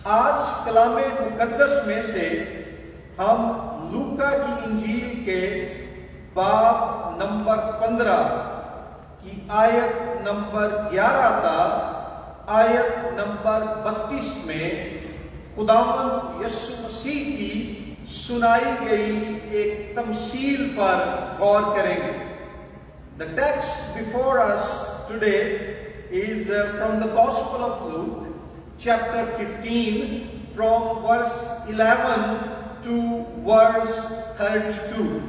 آج کلام مقدس میں سے ہم لوکا کی انجیل کے باب نمبر 15 کی آیت نمبر 11 تا آیت نمبر 32 میں خداوند یسوع مسیح کی سنائی گئی ایک تمثیل پر غور کریں گے. The text before us today is from the Gospel of Luke, chapter 15, from verse 11 to verse 32.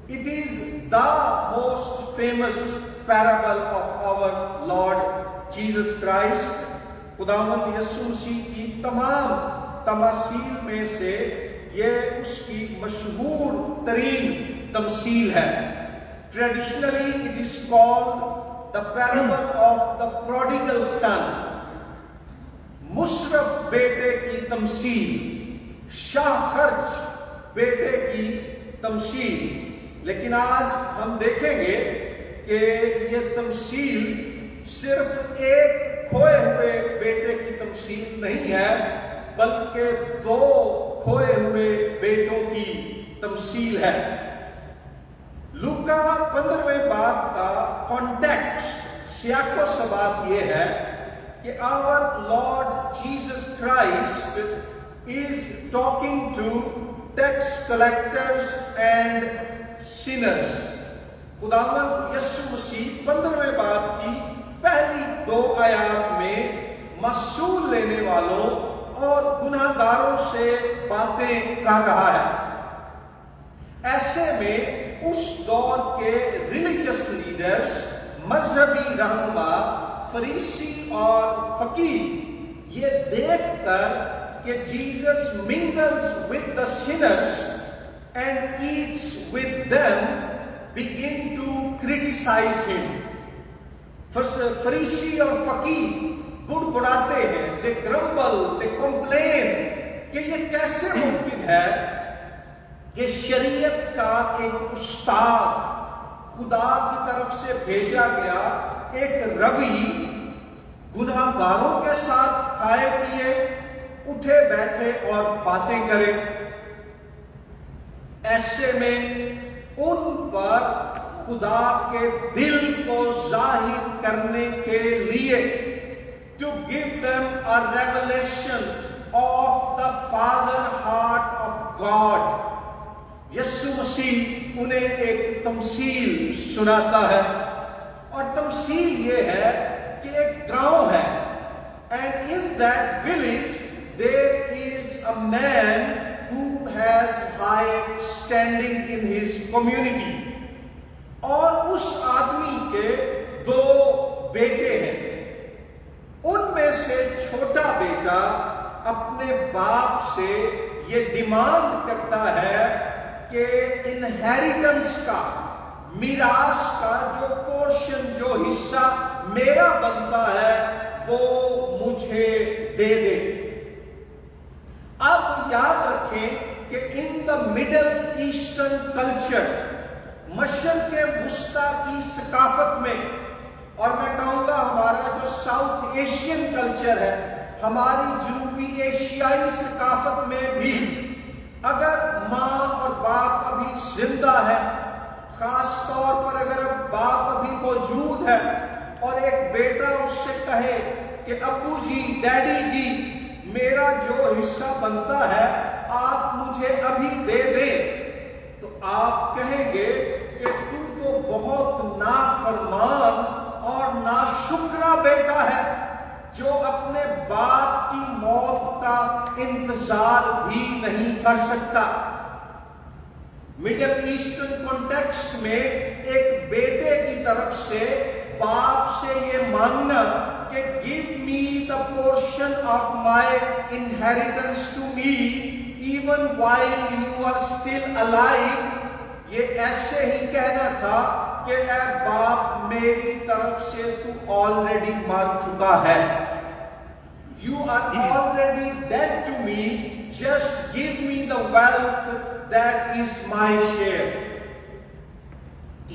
It is the most famous parable of our Lord Jesus Christ. خداوند یسوع مسیح کی تمام تماثیل میں سے یہ اس کی مشہور ترین تمثیل ہے. Traditionally, it is called the parable of the prodigal son. مصرف بیٹے کی تمثیل، شاہ خرچ بیٹے کی تمثیل. لیکن آج ہم دیکھیں گے کہ یہ تمثیل صرف ایک کھوئے ہوئے بیٹے کی تمثیل نہیں ہے، بلکہ دو کھوئے ہوئے بیٹوں کی تمثیل ہے. لوکا 15ویں باب کا کانٹیکسٹ، سیاق و سباق یہ ہے کہ our Lord Jesus Christ is talking to tax collectors and sinners. خداوند یسوع مسیح 15ویں باب کی پہلی 2 آیات میں محصول لینے والوں اور گناہ گاروں سے باتیں کر رہا ہے. ایسے میں اس دور کے ریلیجس لیڈرز، مذہبی رہنما، فریسی اور فقیہ یہ دیکھ کر کہ Jesus mingles with the sinners and eats with them begin to criticize him. فریسی اور فقیہ بڑبڑاتے ہیں، they grumble, they complain کہ یہ کیسے ممکن ہے کہ شریعت کا ایک استاد، خدا کی طرف سے بھیجا گیا ایک ربی گناہ گاروں کے ساتھ کھائے پیے، اٹھے بیٹھے اور باتیں کرے. ایسے میں ان پر خدا کے دل کو ظاہر کرنے کے لیے to give them a revelation of the Father heart of God. یسوع مسیح انہیں ایک تمثیل سناتا ہے، اور تمثیل یہ ہے کہ ایک گاؤں ہے، and in that village there is a man who has high standing in his community. اور اس آدمی کے 2 بیٹے ہیں. ان میں سے چھوٹا بیٹا اپنے باپ سے یہ ڈیمانڈ کرتا ہے کہ انہیریٹنس کا، میراث کا جو پورشن، جو حصہ میرا بنتا ہے وہ مجھے دے دے. اب یاد رکھیں کہ ان دا مڈل ایسٹرن کلچر، مشرق وسطیٰ کی ثقافت میں، اور میں کہوں گا ہمارا جو ساؤتھ ایشین کلچر ہے، ہماری جنوبی ایشیائی ثقافت میں بھی اگر ماں اور باپ ابھی زندہ ہے، خاص طور پر اگر باپ ابھی موجود ہے اور ایک بیٹا اس سے کہے کہ ابو جی، ڈیڈی جی، میرا جو حصہ بنتا ہے آپ مجھے ابھی دے دیں، تو آپ کہیں گے کہ تو بہت نافرمان اور ناشکرا بیٹا ہے جو اپنے باپ کی موت کا انتظار بھی نہیں کر سکتا. مڈل ایسٹرن کانٹیکسٹ میں ایک بیٹے کی طرف سے باپ سے یہ مانگنا کہ give me the portion of my inheritance to me even while you are still alive، یہ ایسے ہی کہنا تھا کہ اے باپ میری طرف سے تو آلریڈی مر چکا ہے. You are already dead to me, just give me the wealth that is my share.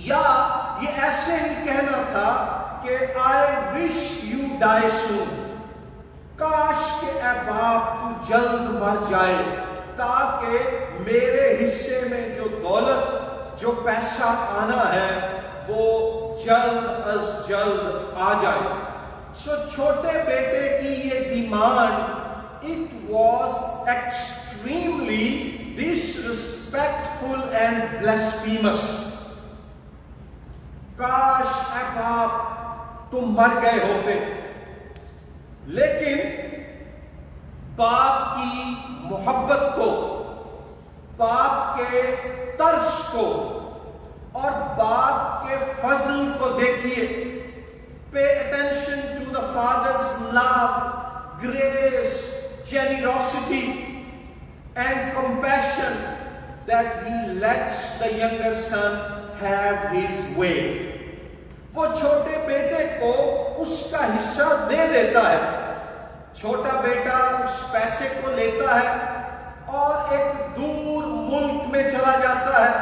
یا یہ ایسے ہی کہنا تھا کہ I wish you die soon. کاش کہ اے باپ تو جلد مر جائے تاکہ میرے حصے میں جو دولت جو پیسہ آنا ہے وہ جلد از جلد آ جائے. سو چھوٹے بیٹے کی یہ demand it was extremely disrespectful and blasphemous. کاش اے باپ تم مر گئے ہوتے. لیکن باپ کی محبت کو، باپ کے ترس کو اور باپ کے فضل کو دیکھیے. Pay attention to the father's love, grace, generosity and compassion that he lets the younger son have his way. وہ چھوٹے بیٹے کو اس کا حصہ دے دیتا ہے. چھوٹا بیٹا اس پیسے کو لیتا ہے اور ایک دور ملک میں چلا جاتا ہے.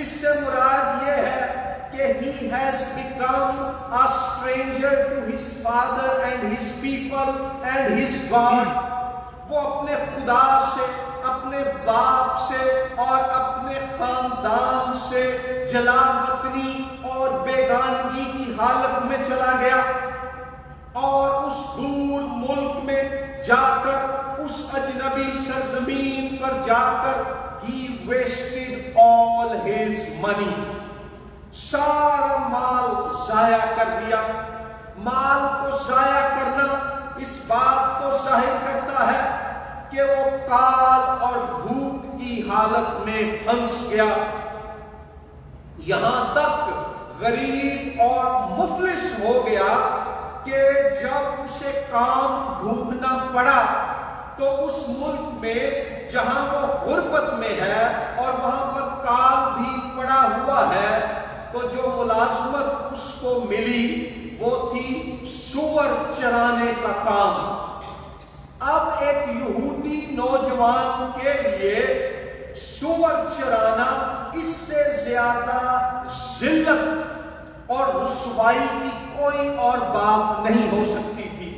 اس سے مراد یہ ہے کہ he has become a stranger to his father and his people and his God. وہ اپنے خدا سے، اپنے باپ سے اور اپنے خاندان سے جلا وطنی اور بیگانگی کی حالت میں چلا گیا، اور اس دور ملک میں جا کر، اس اجنبی سرزمین پر جا کر he wasted all his money. سارا مال ضائع کر دیا. مال کو ضائع کرنا اس بات کو ظاہر کرتا ہے کہ وہ کال اور بھوک کی حالت میں پھنس گیا. یہاں تک غریب اور مفلس ہو گیا کہ جب اسے کام ڈھونڈنا پڑا تو اس ملک میں جہاں وہ غربت میں ہے اور وہاں پر کال بھی پڑا ہوا ہے، تو جو ملازمت اس کو ملی وہ تھی سور چرانے کا کام. اب ایک یہودی نوجوان کے لیے سور چرانا اس سے زیادہ ذلت اور رسوائی کی کوئی اور بات نہیں ہو سکتی تھی،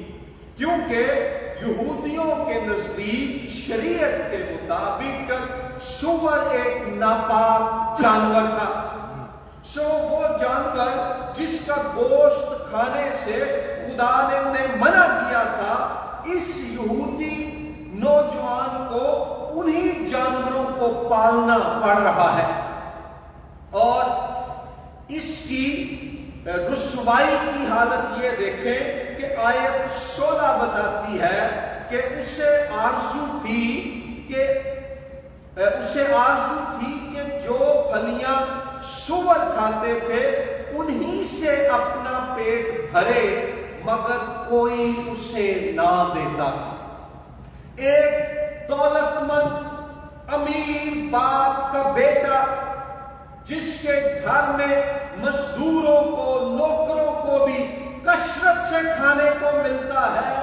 کیونکہ یہودیوں کے نزدیک شریعت کے مطابق سور ایک ناپاک جانور تھا. سو وہ جانور جس کا گوشت کھانے سے خدا نے انہیں منع کیا تھا، اس یہودی نوجوان کو انہی جانوروں کو پالنا پڑ رہا ہے. اور اس کی رسوائی کی حالت یہ دیکھیں کہ آیت 16 بتاتی ہے کہ اسے آرزو تھی کہ جو پھلیاں سور کھاتے تھے انہی سے اپنا پیٹ بھرے، مگر کوئی اسے نہ دیتا تھا. ایک دولت مند امیر باپ کا بیٹا جس کے گھر میں مزدوروں کو، نوکروں کو بھی کثرت سے کھانے کو ملتا ہے،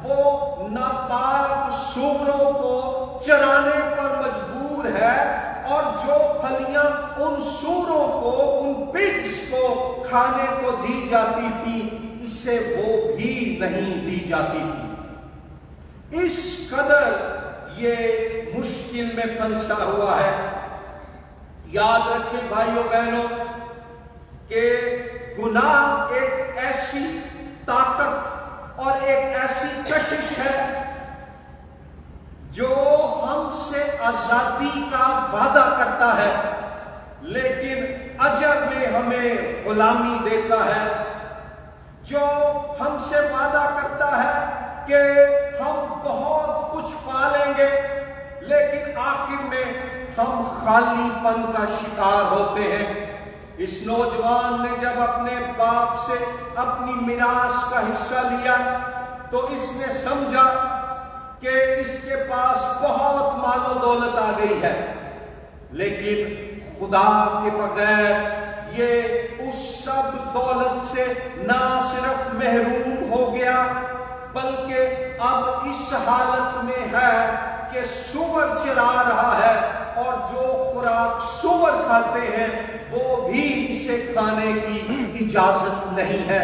وہ ناپاک سوروں کو چرانے پر مجبور ہے، اور جو پھلیاں ان سوروں کو، ان پگز کو کھانے کو دی جاتی تھی، اسے وہ بھی نہیں دی جاتی تھی. اس قدر یہ مشکل میں پھنسا ہوا ہے. یاد رکھیں بھائیوں بہنوں کہ گناہ ایک ایسی طاقت اور ایک ایسی کشش ہے جو ہم سے آزادی کا وعدہ کرتا ہے، لیکن اجر میں ہمیں غلامی دیتا ہے. جو ہم سے وعدہ کرتا ہے کہ ہم بہت کچھ پالیں گے، لیکن آخر میں ہم خالی پن کا شکار ہوتے ہیں. اس نوجوان نے جب اپنے باپ سے اپنی میراث کا حصہ لیا تو اس نے سمجھا کہ اس کے پاس بہت مال و دولت آ گئی ہے، لیکن خدا کے بغیر یہ اس سب دولت سے نہ صرف محروم ہو گیا بلکہ اب اس حالت میں ہے کہ سور چلا رہا ہے، اور جو خوراک سور کھاتے ہیں وہ بھی اسے کھانے کی اجازت نہیں ہے.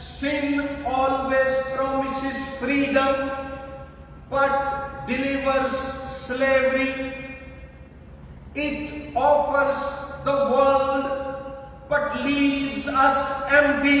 sin always promises freedom but delivers slavery. It offers the world but leaves us empty.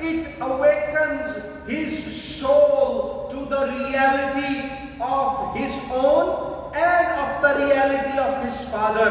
It awakens his soul to the reality of his own and of the reality of his father.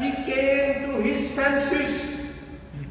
he came to his senses.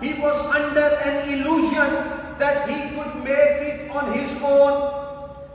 He was under an illusion that he could make it on his own.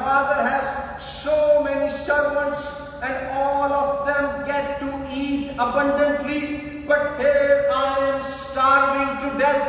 father has so many servants and all of them get to eat abundantly, but here I am starving to death.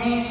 20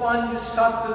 5-7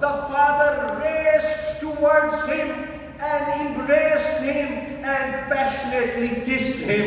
The father raced towards him and embraced him and passionately kissed him.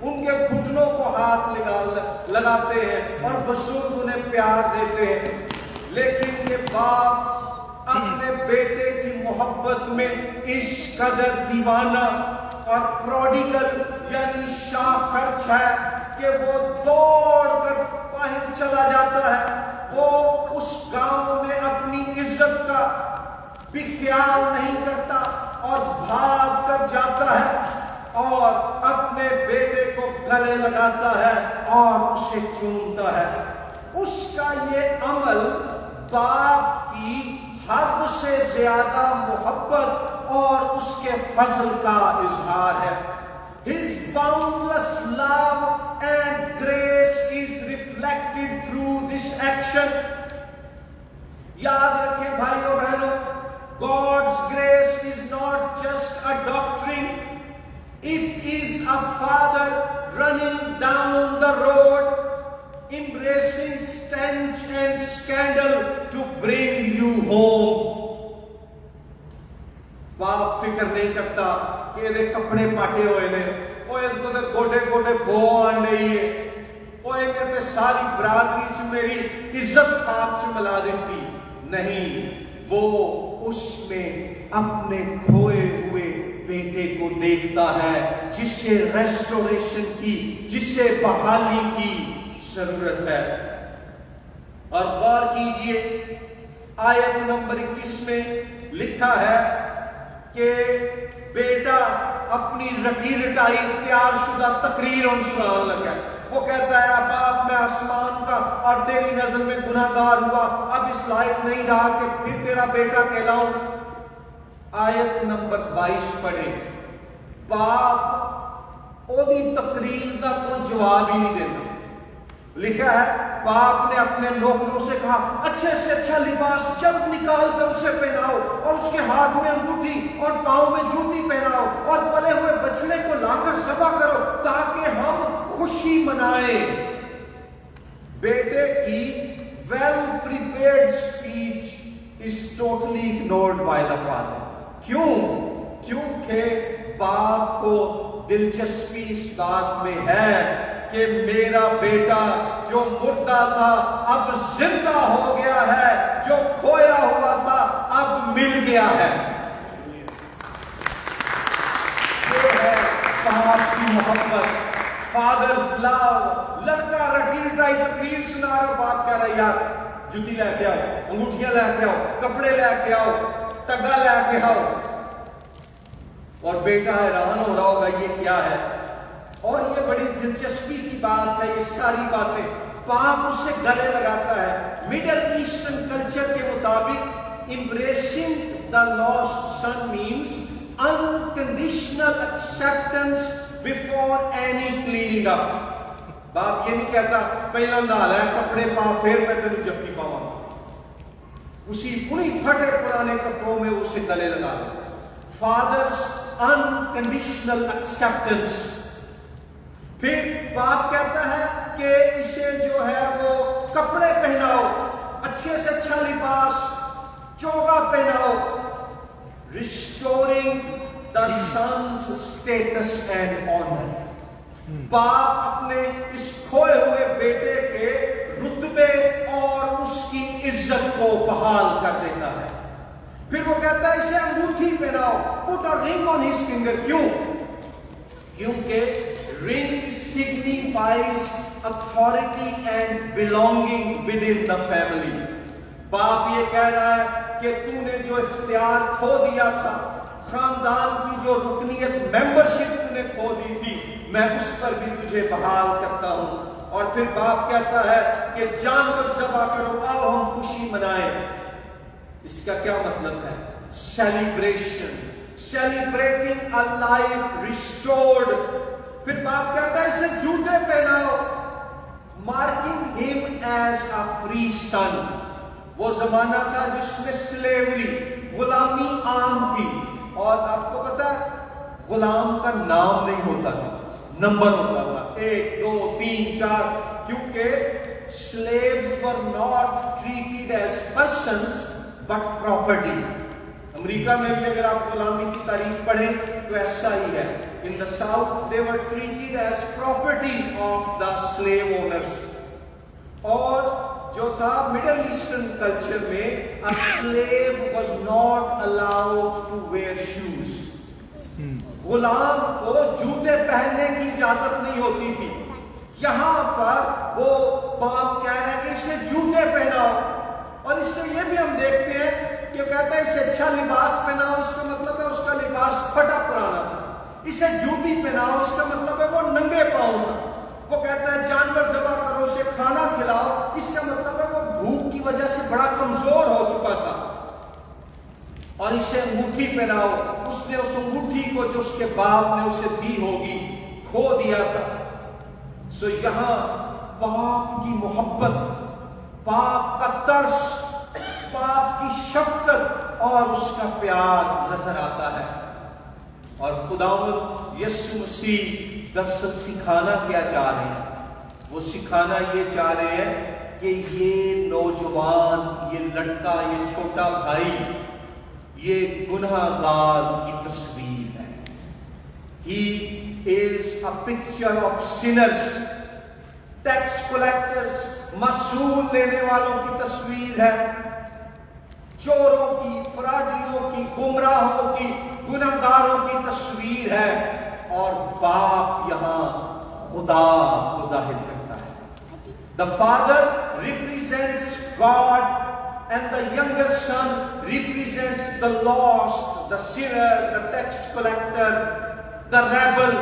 ان کے گھٹنوں کو ہاتھ لگاتے ہیں اور بزرگ انہیں پیار دیتے ہیں. لیکن یہ باپ اپنے بیٹے کی محبت میں اس قدر دیوانہ اور پروڈیگل یعنی شاہ خرچ ہے کہ وہ دوڑ کر باہر چلا جاتا ہے. وہ اس گاؤں میں اپنی عزت کا بھی خیال نہیں کرتا اور بھاگ کر جاتا ہے اور اپنے بیٹے کو گلے لگاتا ہے اور اسے چومتا ہے. اس کا یہ عمل باپ کی حد سے زیادہ محبت اور اس کے فضل کا اظہار ہے. His boundless love and grace is reflected through this action. یاد رکھیں بھائیوں بہنوں, God's grace is not just a doctrine. It is a father running down the road, embracing stench and scandal to bring you home. باپ فکر نہیں کرتا کہ یہ کپڑے پاٹے ہوئے نے, وہ ان کو گوڈے گوڈے بو آن رہی ہے, وہ یہ ساری برادری چ میری عزت خاک چ ملا دیتی. نہیں, وہ اس میں اپنے کھوئے ہوئے بیٹے کو دیکھتا ہے جسے ریسٹوریشن کی, جسے بحالی کی ضرورت ہے. اور غور کیجئے آیت نمبر 21 میں لکھا ہے کہ بیٹا اپنی رٹی رٹائی تیار شدہ تقریر ان سنان لگا. وہ کہتا ہے باپ میں آسمان کا اور تیری نظر میں گناہگار ہوا, اب اس لائق نہیں رہا کہ پھر تیرا بیٹا کہلاؤں. آیت نمبر 22 پڑھیں. باپ اودی تقریر کا کوئی جواب ہی نہیں دیتا. لکھا ہے باپ نے اپنے نوکروں سے کہا اچھے سے اچھا لباس جلد نکال کر اسے پہناؤ اور اس کے ہاتھ میں انگوٹھی اور پاؤں میں جوتی پہناؤ اور پلے ہوئے بچڑے کو لا کر ذبح کرو تاکہ ہم خوشی منائیں. بیٹے کی well prepared speech is totally ignored by the father. کیوں؟ کیونکہ باپ کو دلچسپی اس بات میں ہے کہ میرا بیٹا جو مردہ تھا اب زندہ ہو گیا ہے, جو کھویا ہوا تھا اب مل گیا ہے. یہ ہے باپ کی محبت, فادرز لو. لڑکا رٹی رٹائی تقریر سنا رہا, باپ کہہ رہا یار جوتی لے کے آؤ, انگوٹھیاں لے کے آؤ, کپڑے لے کے آؤ, ٹگا لے کے آؤ. اور بیٹا حیران ہو رہا ہوگا یہ کیا ہے. اور یہ بڑی دلچسپی کی بات ہے, یہ ساری باتیں باپ اس سے گلے لگاتا ہے. مڈل ایسٹرن کلچر کے مطابق embracing the lost son means unconditional acceptance before any cleaning up. باپ یہ نہیں کہتا پہلا نال ہے کپڑے پا پھر میں تینوں جفی پاواں گا. اسی انہی پھٹے پرانے کپڑوں میں اسے گلے لگا دیتا. Father's unconditional acceptance. پھر باپ کہتا ہے کہ اسے جو ہے وہ کپڑے پہناؤ, اچھے سے اچھا لباس, چوگا پہناؤ. Restoring the son's status and honor. باپ اپنے اس کھوئے ہوئے بیٹے کے رتبے اور اس کی عزت کو بحال کر دیتا ہے. پھر وہ کہتا ہے اسے انگوٹھی پہناؤ, put a ring on his finger. کیوں؟ کیونکہ ring signifies authority and belonging within the family. باپ یہ کہہ رہا ہے کہ تو نے جو اختیار کھو دیا تھا, خاندان کی جو رکنیت ممبرشپ تو نے کھو دی تھی, میں اس پر بھی تجھے بحال کرتا ہوں. اور پھر باپ کہتا ہے کہ جانور ذبح کرو, آؤ ہم خوشی منائیں. اس کا کیا مطلب ہے؟ Celebration, celebrating a life restored. پھر باپ کہتا ہے اسے جوتے پہناؤ, marking him as a free son. وہ زمانہ تھا جس میں سلیوری, غلامی عام تھی. اور آپ کو پتا ہے غلام کا نام نہیں ہوتا تھا, نمبر ہوتا تھا 1 2 3 4, کیونکہ slaves were not treated as persons but property. امریکہ میں بھی اگر آپ غلامی کی تاریخ پڑھیں تو ایسا ہی ہے. In the south they were treated as property of the slave owners. اور جو تھا مڈل ایسٹرن کلچر میں a slave was not allowed to wear shoes. Ghulam کو جوتے پہننے کی اجازت نہیں ہوتی تھی. یہاں پر وہ باپ کہہ رہے ہیں کہ اسے جوتے پہناؤ, اور اس سے یہ بھی ہم دیکھتے ہیں کہ وہ کہتا ہے اسے اچھا لباس پہناؤ, اس کا مطلب ہے اس کا لباس پھٹا پرانا تھا. اسے جوتی پہناؤ, اس کا مطلب ہے وہ ننگے پاؤں تھا. وہ کہتا ہے جانور ذبح کرو, اسے کھانا کھلاؤ, اس کا مطلب ہے وہ بھوک کی وجہ سے بڑا کمزور ہو چکا تھا. اور اسے انگوٹھی پہناؤ, اس نے اس انگوٹھی کو جو اس کے باپ نے اسے دی ہوگی کھو دیا تھا. سو یہاں باپ کی محبت, باپ کا ترس, باپ کی شفقت اور اس کا پیار نظر آتا ہے. اور خداوند یسوع مسیح دراصل سکھانا کیا چاہ رہے ہیں؟ وہ سکھانا یہ چاہ رہے ہیں کہ یہ نوجوان, یہ لڑکا, یہ چھوٹا بھائی, یہ گناہگار کی تصویر ہے. He is a picture of sinners, tax collectors, مصول لینے والوں کی تصویر ہے, چوروں کی, فراڈیوں کی, گمراہوں کی, گناہگاروں کی تصویر ہے. اور باپ یہاں خدا کو ظاہر کرتا ہے. The father represents God and the younger son represents the lost, the sinner, the tax collector, the rebel.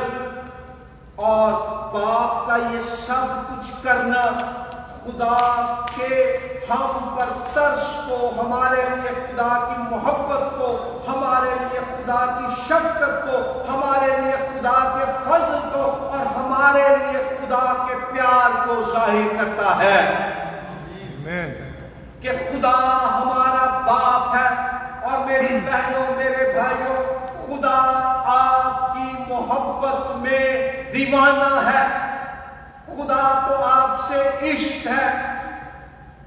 اور باپ کا یہ سب کچھ کرنا خدا کے ہم پر ترس کو, ہمارے لیے خدا کی محبت کو, ہمارے لیے خدا کی شفقت کو, ہمارے لیے خدا کے فضل کو اور ہمارے لیے خدا کے پیار کو ظاہر کرتا ہے. کہ خدا ہمارا باپ ہے. اور میری بہنوں, میرے بھائیوں, خدا آپ کی محبت میں دیوانہ ہے. خدا کو آپ سے عشق ہے.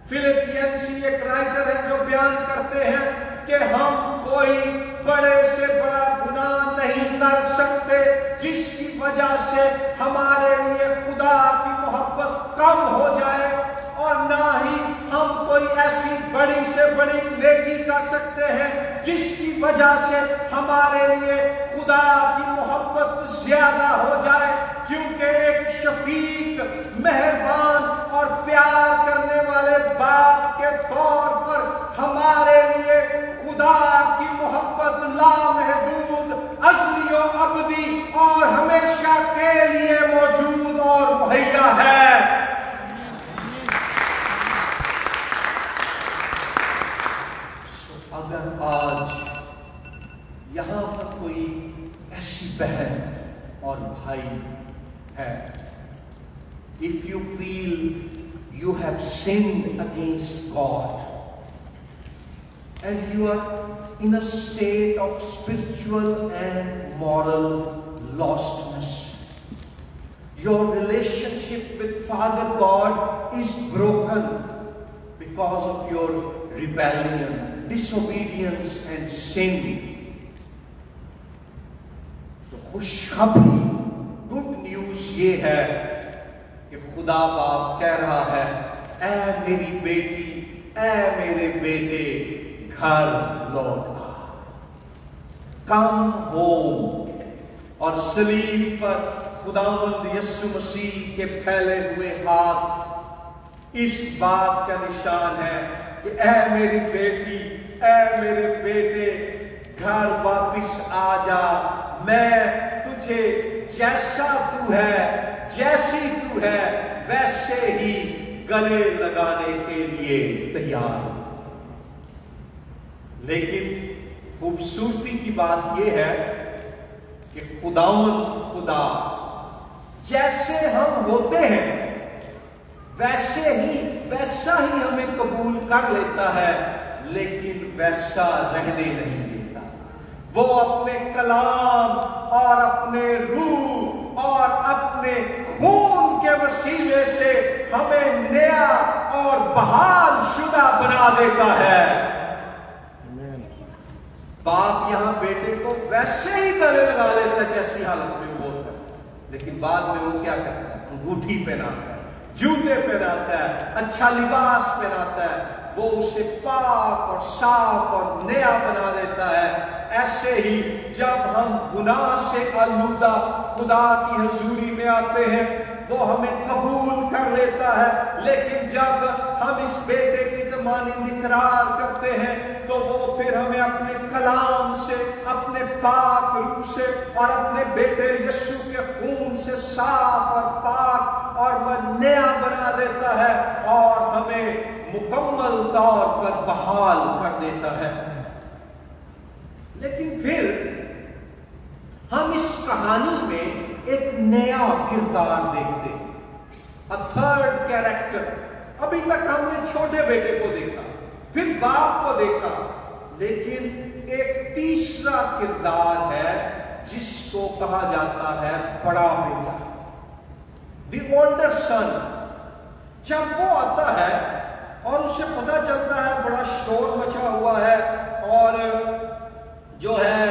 فلپینسی ایک رائٹر ہے جو بیان کرتے ہیں کہ ہم کوئی بڑے سے بڑا گناہ نہیں کر سکتے جس کی وجہ سے ہمارے لیے خدا کی محبت کم ہو جائے, اور نہ ہی ہم کوئی ایسی بڑی سے بڑی نیکی کر سکتے ہیں جس کی وجہ سے ہمارے لیے خدا کی محبت زیادہ ہو جائے. کیونکہ ایک شفیق, مہربان اور پیار کرنے والے باپ کے طور پر ہمارے لیے خدا کی محبت لامحدود, ازلی و ابدی اور ہمیشہ کے لیے موجود اور مہیا ہے. اگر آج یہاں پر کوئی ایسی بہن اور بھائی ہے, if you feel you have sinned against God and you are in a state of spiritual and moral lostness, your relationship with Father God is broken because of your rebellion, disobedience and sin. تو خوشخبری, good news یہ ہے کہ خدا باپ کہہ رہا ہے, اے میری بیٹی, اے میرے بیٹے, گھر لوٹ آ, کم ہوم. اور صلیب پر خداوند یسوع مسیح کے پھیلے ہوئے ہاتھ اس بات کا نشان ہے کہ اے میری بیٹی, اے میرے بیٹے, گھر واپس آ جا. میں تجھے جیسا تو ہے, جیسی تو ہے, ویسے ہی گلے لگانے کے لیے تیار ہوں. لیکن خوبصورتی کی بات یہ ہے کہ خداوند خدا جیسے ہم ہوتے ہیں ویسا ہی ہمیں قبول کر لیتا ہے, لیکن ویسا رہنے نہیں دیتا. وہ اپنے کلام اور اپنے روح اور اپنے خون کے وسیلے سے ہمیں نیا اور بحال شدہ بنا دیتا ہے. باپ یہاں بیٹے کو ویسے ہی گلے لگا لیتا ہے جیسی حالت میں وہ ہوتا ہے، لیکن بعد میں وہ کیا کرتا ہے؟ انگوٹھی پہناتا ہے، جوتے پہناتا ہے، اچھا لباس پہناتا ہے، وہ اسے پاک اور صاف اور نیا بنا دیتا ہے۔ ایسے ہی جب ہم گناہ سے آلودہ خدا کی حضوری میں آتے ہیں وہ ہمیں قبول کر لیتا ہے، لیکن جب ہم اس بیٹے کی تمانند اقرار کرتے ہیں تو وہ پھر ہمیں اپنے کلام سے، اپنے پاک روح سے اور اپنے بیٹے یسوع کے خون سے صاف اور پاک اور نیا بنا دیتا ہے اور ہمیں مکمل طور پر بحال کر دیتا ہے۔ لیکن پھر ہم اس کہانی میں ایک نیا کردار دیکھتے ہیں، a third character۔ ابھی تک ہم نے چھوٹے بیٹے کو دیکھا، پھر باپ کو دیکھا، لیکن ایک تیسرا کردار ہے جس کو کہا جاتا ہے بڑا بیٹا، the older son۔ جب وہ آتا ہے اور اسے پتا چلتا ہے بڑا شور مچا ہوا ہے اور جو ہے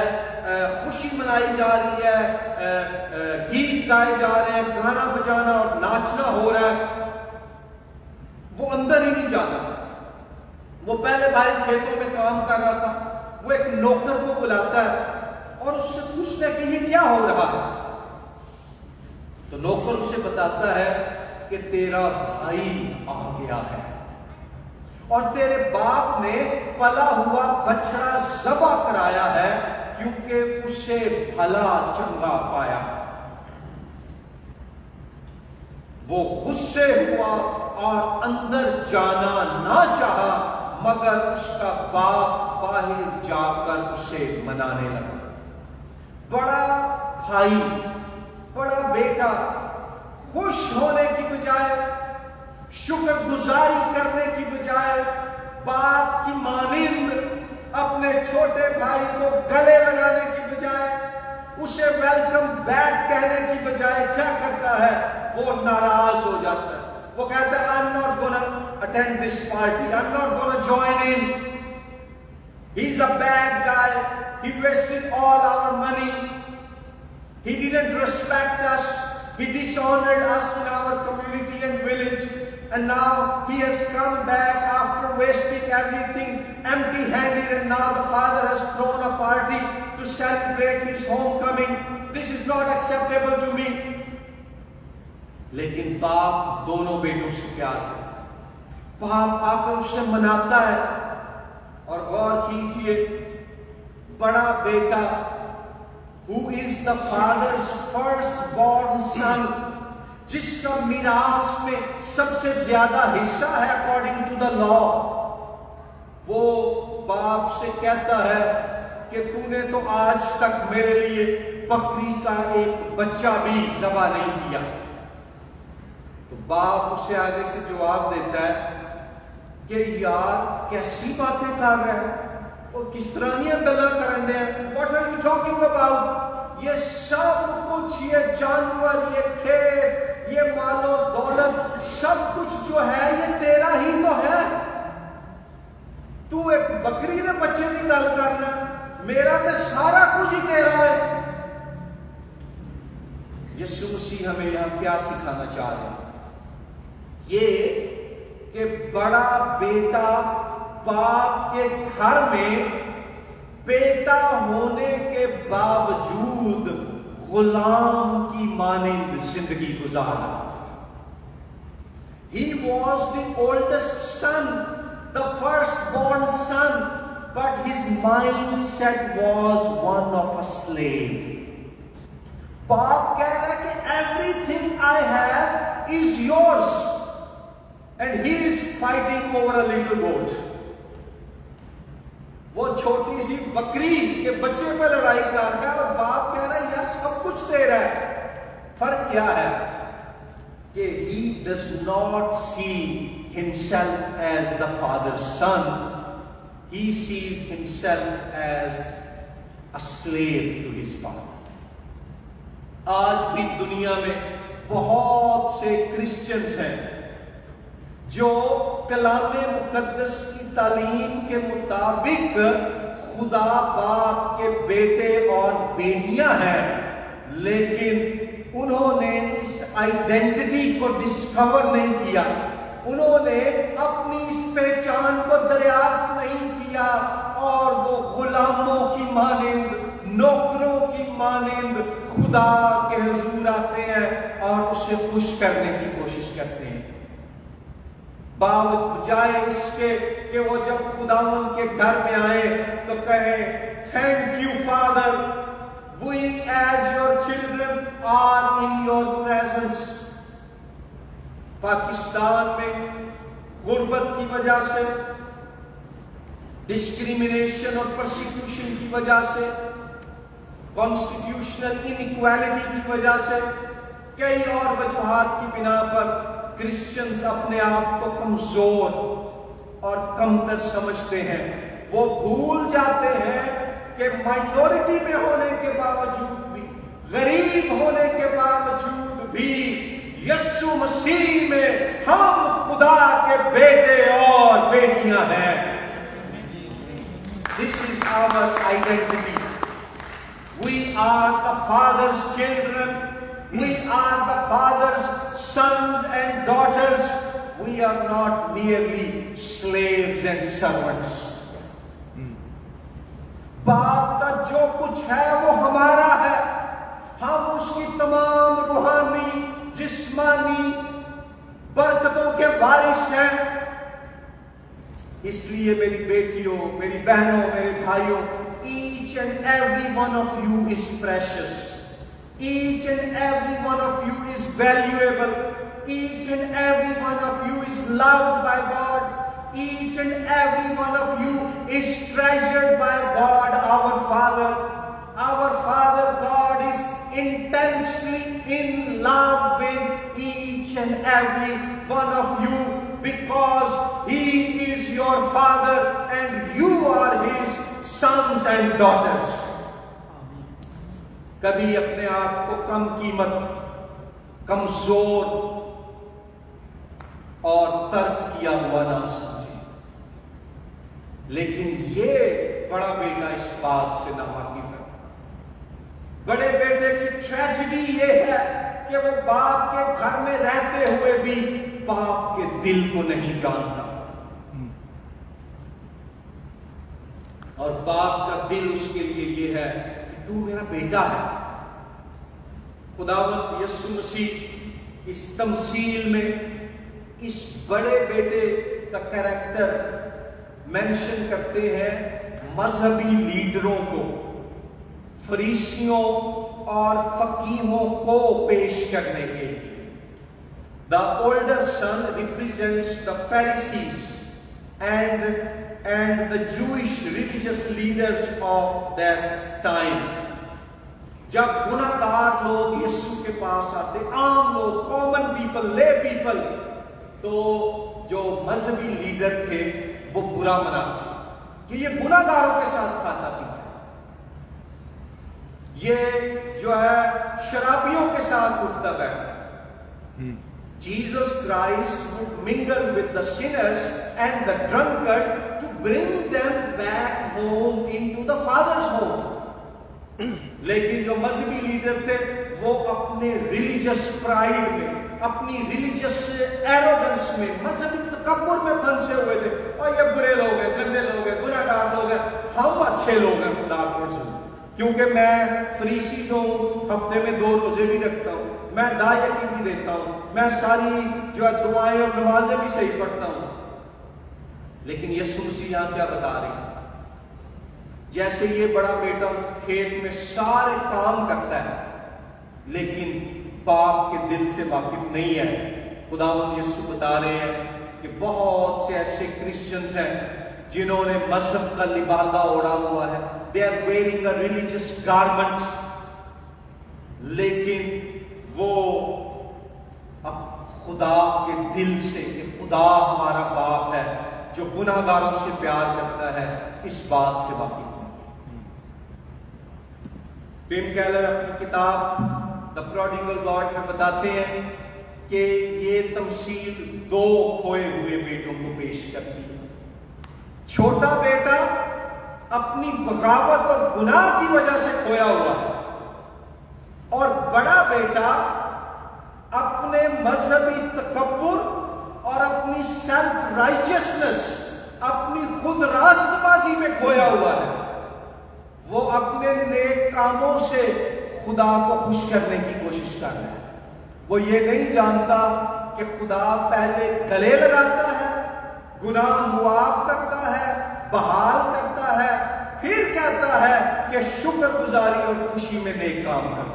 خوشی منائی جا رہی ہے، گیت گائے جا رہے ہیں، گانا بجانا اور ناچنا ہو رہا ہے، وہ اندر ہی نہیں جاتا۔ وہ پہلے بھائی کھیتوں میں کام کر رہا تھا، وہ ایک نوکر کو بلاتا ہے اور اس سے پوچھتا ہے کہ یہ کیا ہو رہا ہے، تو نوکر اسے بتاتا ہے کہ تیرا بھائی آ گیا ہے اور تیرے باپ نے پلا ہوا بچڑا ذبح کرایا ہے کیونکہ اسے بھلا چنگا پایا۔ وہ غصے ہوا اور اندر جانا نہ چاہا، مگر اس کا باپ باہر جا کر اسے منانے لگا۔ بڑا بھائی، بڑا بیٹا خوش ہونے کی بجائے، شکر گزاری کرنے کی بجائے، باپ کی مانند اپنے چھوٹے بھائی کو گلے لگانے کی بجائے، اسے ویلکم بیک کہنے کی بجائے کیا کرتا ہے؟ وہ ناراض ہو جاتا ہے۔ وہ کہتا ہے I'm not gonna attend this party, I'm not gonna join in, he's a bad guy, he wasted all our money, he didn't respect us, he dishonored us in our community and village, and now he has come back after wasting everything empty-handed, and now the father has thrown a party to celebrate his homecoming. This is not acceptable to me. لیکن باپ دونوں بیٹوں سے پیار کرتا ہے، باپ آ کر اسے مناتا ہے۔ اور غور کیجئے، بڑا بیٹا who is the father's first born son، جس کا میراث میں سب سے زیادہ حصہ ہے according to the law، وہ باپ سے کہتا ہے کہ تو نے تو آج تک میرے لیے بکری کا ایک بچہ بھی ذبح نہیں کیا۔ تو باپ اسے آگے سے جواب دیتا ہے کہ یار کیسی باتیں کر رہے ہیں اور کس طرح یہ گلا کرنے ہیں، what are you talking about؟ یہ سب کچھ، یہ جانور، یہ کھیت، یہ مال و دولت، سب کچھ جو ہے یہ تیرا ہی تو ہے۔ تو ایک بکری دے بچے کی گل کرنا، میرا تو سارا کچھ ہی تیرا ہے۔ یسوع مسیح ہمیں یہاں کیا سکھانا چاہ رہے ہیں؟ یہ کہ بڑا بیٹا باپ کے گھر میں بیٹا ہونے کے باوجود غلام کی مانند زندگی گزار رہا تھا۔ He was the oldest son, the firstborn son, but his mindset was one of a slave. باپ کہہ رہا ہے کہ everything I have is yours, and he is fighting over a little goat. وہ چھوٹی سی بکری کے بچے پہ لڑائی کر رہا ہے اور باپ کہہ رہا ہے یار سب کچھ تیرا ہے۔ فرق کیا ہے کہ he does not see himself as the father's son, he sees himself as a slave to his father۔ آج بھی دنیا میں بہت سے کرسچنز ہیں جو کلام مقدس کی تعلیم کے مطابق خدا باپ کے بیٹے اور بیٹیاں ہیں، لیکن انہوں نے اس آئیڈینٹی کو ڈسکور نہیں کیا، انہوں نے اپنی اس پہچان کو دریافت نہیں کیا، اور وہ غلاموں کی مانند، نوکروں کی مانند خدا کے حضور آتے ہیں اور اسے خوش کرنے کی کوشش کرتے ہیں، بجائے اس کے کہ وہ جب خداوند کے گھر میں آئے تو کہیں thank you father, we as your children are in your presence۔ Pakistan میں غربت کی وجہ سے، ڈسکریمنیشن اور پرسیکیوشن کی وجہ سے، کانسٹیٹیوشنل انیکوالٹی کی وجہ سے، کئی اور وجوہات کی بنا پر کرسچنز اپنے آپ کو کمزور اور کمتر سمجھتے ہیں۔ وہ بھول جاتے ہیں کہ مائنورٹی میں ہونے کے باوجود بھی، غریب ہونے کے باوجود بھی، یسوع مسیح میں ہم خدا کے بیٹے اور بیٹیاں ہیں۔ This is our identity. We are the Father's children. We are the Father's sons and daughters. We are not merely slaves and servants. باپ کا جو کچھ ہے وہ ہمارا ہے، ہم اس کی تمام روحانی جسمانی برکتوں کے وارث ہیں۔ اس لیے میری بیٹیوں، میری بہنوں، میرے بھائیوں، each and every one of you is precious. Each and every one of you is valuable. Each and every one of you is loved by God. Each and every one of you is treasured by God, our Father. Our Father God is intensely in love with each and every one of you, because He is your Father and you are His sons and daughters. کبھی اپنے آپ کو کم قیمت، کمزور اور ترک کیا ہوا نہ سمجھیں، لیکن یہ بڑا بیٹا اس بات سے ناواقف ہے۔ بڑے بیٹے کی ٹریجڈی یہ ہے کہ وہ باپ کے گھر میں رہتے ہوئے بھی باپ کے دل کو نہیں جانتا، اور باپ کا دل اس کے لیے یہ ہے کہ تو میرا بیٹا ہے۔ خداوند یسوع مسیح اس تمثیل میں اس بڑے بیٹے کا کریکٹر مینشن کرتے ہیں مذہبی لیڈروں کو، فریسیوں اور فقیہوں کو پیش کرنے کے لیے۔ The older son represents the Pharisees and the Jewish religious leaders of that time. جب گناہگار لوگ یسوع کے پاس آتے، عام لوگ، کامن پیپل، لے پیپل، تو جو مذہبی لیڈر تھے وہ برا مناتے کہ یہ گناہگاروں کے ساتھ کھاتا پیتا ہے، یہ جو ہے شرابیوں کے ساتھ اٹھتا بیٹھتا ہے۔ Jesus Christ would mingle with the sinners and the drunkard to bring them back home into the Father's home. لیکن جو مذہبی لیڈر تھے وہ اپنے ریلیجس پرائیڈ میں، اپنی ریلیجس ایروگنس میں، مذہبی تکبر میں پھنسے ہوئے تھے، اور یہ برے لوگ ہیں، گندے لوگ ہیں، گناہگار لوگ ہیں، ہم اچھے لوگ ہیں خدا کے حضور، کیونکہ میں فریسی جو ہوں، ہفتے میں 2 روزے بھی رکھتا ہوں، میں دایکی بھی دیتا ہوں، میں ساری جو ہے دعائیں اور نمازیں بھی صحیح پڑھتا ہوں۔ لیکن یسوع مسیح یہاں کیا بتا رہے ہیں؟ جیسے یہ بڑا بیٹا کھیت میں سارے کام کرتا ہے لیکن باپ کے دل سے واقف نہیں ہے، خداوند یسوع بتا رہے ہیں کہ بہت سے ایسے کرسچنز ہیں جنہوں نے مذہب کا لبادہ اوڑھا ہوا ہے، they are wearing a religious garment، لیکن وہ اب خدا کے دل سے کہ خدا ہمارا باپ ہے جو گناہگاروں سے پیار کرتا ہے، اس بات سے واقف ہے۔ ٹیم کیلر اپنی کتاب دا پروڈیگل گاڈ میں بتاتے ہیں کہ یہ تمثیل 2 کھوئے ہوئے بیٹوں کو پیش کرتی ہے۔ چھوٹا بیٹا اپنی بغاوت اور گناہ کی وجہ سے کھویا ہوا ہے، اور بڑا بیٹا اپنے مذہبی تکبر اور اپنی سیلف رائچسنس، اپنی خود راست بازی میں کھویا ہوا ہے۔ وہ اپنے نیک کاموں سے خدا کو خوش کرنے کی کوشش کر رہا ہے۔ وہ یہ نہیں جانتا کہ خدا پہلے گلے لگاتا ہے، گناہ معاف کرتا ہے، بحال کرتا ہے، پھر کہتا ہے کہ شکر گزاری اور خوشی میں نیک کام کرو۔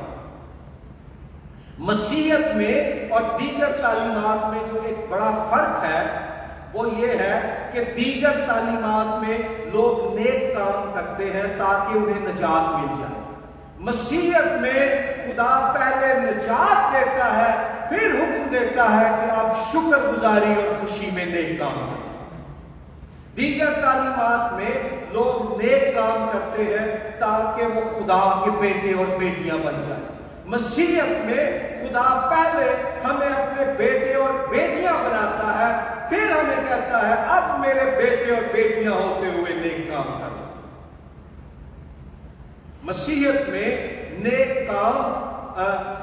مسیحیت میں اور دیگر تعلیمات میں جو ایک بڑا فرق ہے وہ یہ ہے کہ دیگر تعلیمات میں لوگ نیک کام کرتے ہیں تاکہ انہیں نجات مل جائے۔ مسیحیت میں خدا پہلے نجات دیتا ہے، پھر حکم دیتا ہے کہ آپ شکر گزاری اور خوشی میں نیک کام کریں۔ دیگر تعلیمات میں لوگ نیک کام کرتے ہیں تاکہ وہ خدا کے بیٹے اور بیٹیاں بن جائیں۔ مسیحیت میں خدا پہلے ہمیں اپنے بیٹے اور بیٹیاں بناتا ہے، پھر ہمیں کہتا ہے اب میرے بیٹے اور بیٹیاں ہوتے ہوئے نیک کام کرو۔ مسیحیت میں نیک کام،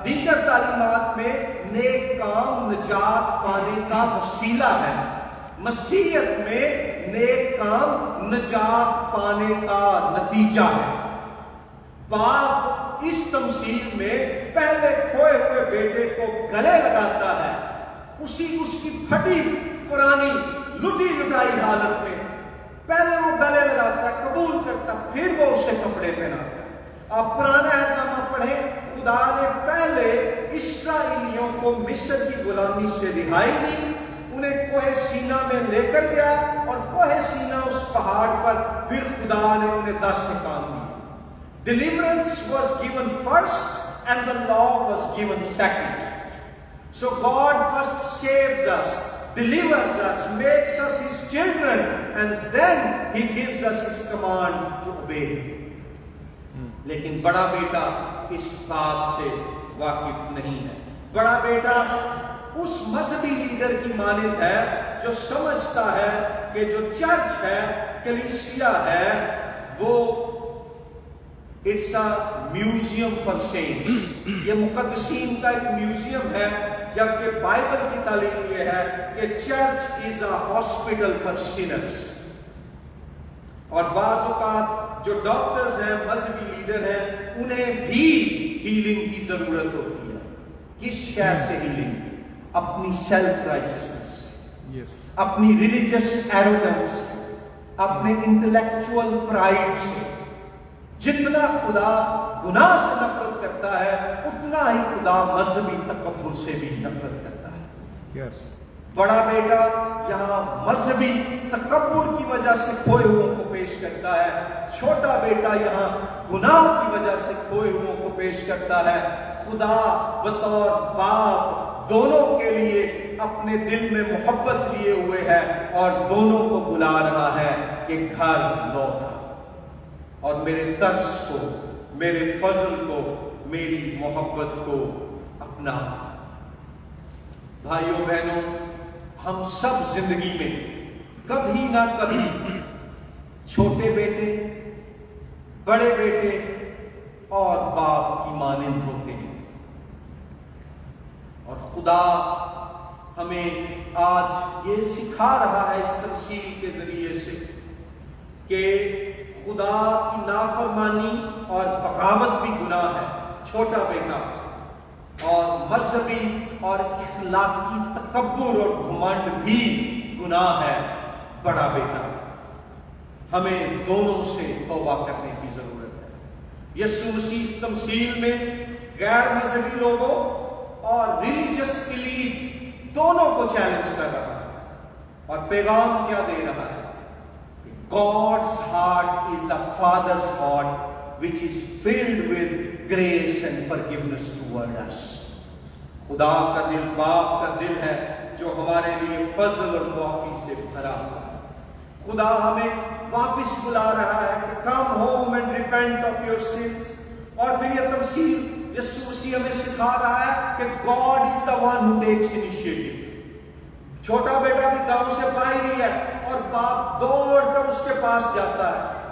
دیگر تعلیمات میں نیک کام نجات پانے کا وسیلہ ہے، مسیحیت میں نیک کام نجات پانے کا نتیجہ ہے۔ باپ اس تمثیل میں پہلے کھوئے ہوئے بیٹے کو گلے لگاتا ہے، اس کی پھٹی پرانی لٹی لٹائی حالت میں پہلے وہ گلے لگاتا ہے، قبول کرتا، پھر وہ اسے کپڑے پہناتا ہے۔ آپ پرانا عہد نامہ پڑھیں، خدا نے پہلے اسرائیلیوں کو مصر کی غلامی سے رہائی دی، انہیں کوہ سینا میں لے کر گیا، اور کوہ سینا اس پہاڑ پر پھر خدا نے انہیں 10 احکام دیے۔ Deliverance was given first and the law was given second. So God first saves us, delivers us, makes us his children, and then he gives us his command to obey him. لیکن بڑا بیٹا اس بات سے واقف نہیں ہے۔ بڑا بیٹا اس مذہبی leader کی مانند ہے جو سمجھتا ہے کہ جو چرچ ہے، کلیسیا ہے، وہ it's a museum for saints, یہ مقدسین کا ایک میوزیم ہے، جبکہ بائبل کی تعلیم یہ ہے کہ church is a hospital for sinners. اور بعض اوقات جو ڈاکٹرز ہیں، مذہبی لیڈر ہیں، انہیں بھی ہیلنگ کی ضرورت ہوتی ہے۔ کس شے سے ہیلنگ؟ اپنی سیلف رائچسنس، اپنی ریلیجس ایروگنس، اپنے انٹلیکچوئل پرائڈ سے۔ جتنا خدا گناہ سے نفرت کرتا ہے اتنا ہی خدا مذہبی تکبر سے بھی نفرت کرتا ہے۔ بڑا بیٹا یہاں مذہبی تکبر کی وجہ سے کھوئے ہوئوں کو پیش کرتا ہے، چھوٹا بیٹا یہاں گناہ کی وجہ سے کھوئے ہوئوں کو پیش کرتا ہے۔ خدا بطور باپ دونوں کے لیے اپنے دل میں محبت لیے ہوئے ہے اور دونوں کو بلا رہا ہے کہ گھر لوٹ آؤ اور میرے ترس کو، میرے فضل کو، میری محبت کو اپنا۔ بھائیوں بہنوں، ہم سب زندگی میں کبھی نہ کبھی چھوٹے بیٹے، بڑے بیٹے اور باپ کی مانند ہوتے ہیں، اور خدا ہمیں آج یہ سکھا رہا ہے اس تمثیل کے ذریعے سے کہ خدا کی نافرمانی اور بغاوت بھی گناہ ہے، چھوٹا بیٹا، اور مذہبی اور اخلاقی تکبر اور گھمنڈ بھی گناہ ہے، بڑا بیٹا۔ ہمیں دونوں سے توبہ کرنے کی ضرورت ہے۔ یسوع مسیح اس تمثیل میں غیر مذہبی لوگوں اور ریلیجس ایلیٹ دونوں کو چیلنج کر رہا ہے، اور پیغام کیا دے رہا ہے؟ God's heart is a father's heart which is filled with grace and forgiveness toward us. خدا کا دل باپ کا دل ہے جو ہمارے لیے فضل اور معافی سے بھرا ہوا ہے۔ خدا ہمیں واپس بلا رہا ہے کہ come home and repent of your sins، اور پھر یہ تمثیل یسوع مسیح ہمیں سکھا رہا ہے کہ God is the one who takes initiative۔ چھوٹا بیٹا بھی گاؤں سے باہر ہی ہے اور باپ دوڑ کر اس کے پاس جاتا ہے،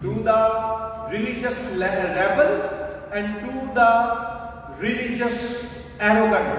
To the religious rebel and to the religious arrogant,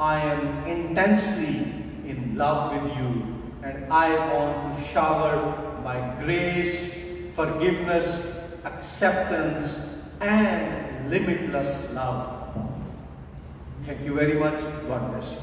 I am intensely in love with you and I want to shower my grace, forgiveness, acceptance and limitless love. Thank you very much. God bless you.